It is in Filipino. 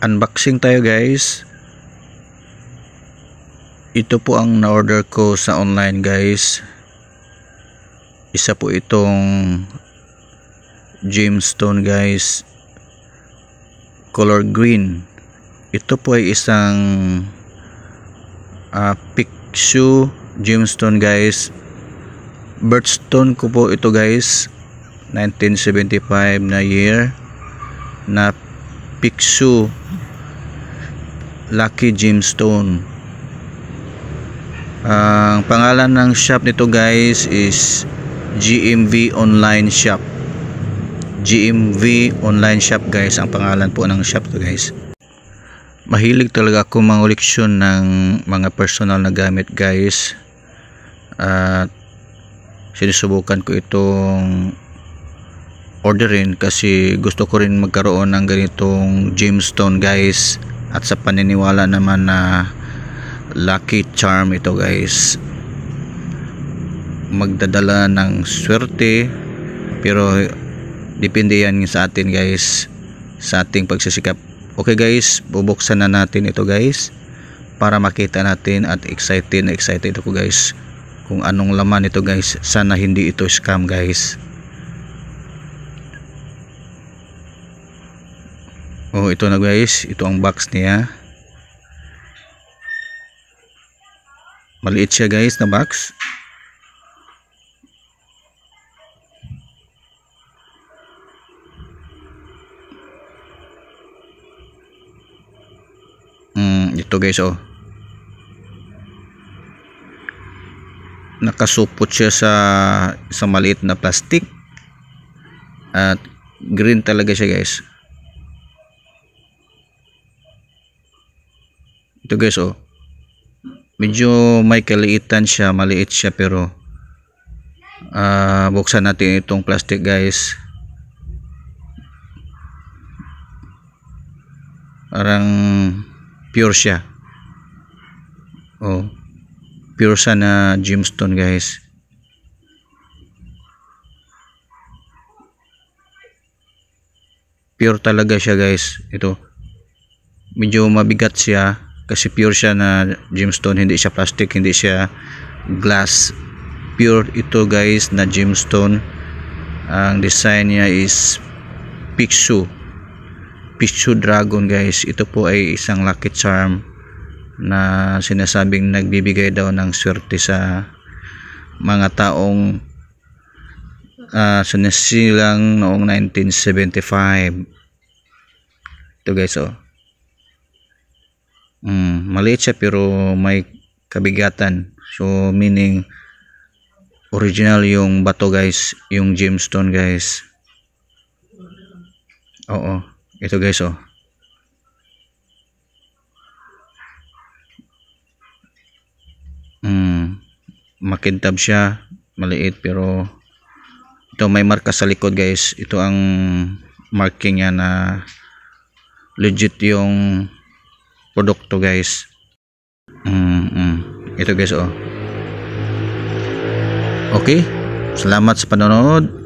Unboxing tayo guys. Ito po ang na-order ko sa online guys. Isa po itong gemstone guys, color green. Ito po ay isang Pixu gemstone guys. Birthstone ko po ito guys, 1975 na year, na Pixu Lucky Gemstone. Ang pangalan ng shop nito guys is GMV Online Shop. GMV Online Shop guys ang pangalan po ng shop to guys. Mahilig talaga ako mangoleksyon ng mga personal na gamit guys, at sinusubukan ko itong orderin kasi gusto ko rin magkaroon ng ganitong gemstone guys, at sa paniniwala naman na lucky charm ito guys, magdadala ng swerte. Pero depende yan sa atin guys, sa ating pagsisikap. Okay guys, bubuksan na natin ito guys para makita natin, at excited ako guys kung anong laman ito guys. Sana hindi ito scam guys. Oh, ito na guys, ito ang box niya. Maliit siya guys na box. Ito guys, oh, nakasupot siya sa maliit na plastic, at green talaga siya guys. Ito guys, oh, medyo may kaliitan siya, maliit siya, pero buksan natin itong plastic guys. Parang pure siya. Oh, pure siya na gemstone guys. Pure talaga siya guys. Ito medyo mabigat siya kasi pure siya na gemstone, hindi siya plastic, hindi siya glass. Pure ito guys na gemstone. Ang design niya is Pixu Dragon guys. Ito po ay isang lucky charm na sinasabing nagbibigay daw ng swerte sa mga taong sinisilang noong 1975. Ito guys, oh, maliit siya pero may kabigatan, so meaning original yung bato guys, yung gemstone guys. Oo, ito guys, oh, makintab siya, maliit, pero ito may marka sa likod guys. Ito ang marking niya na legit yung produkto guys. Ito guys, oh. Okay, salamat sa panonood.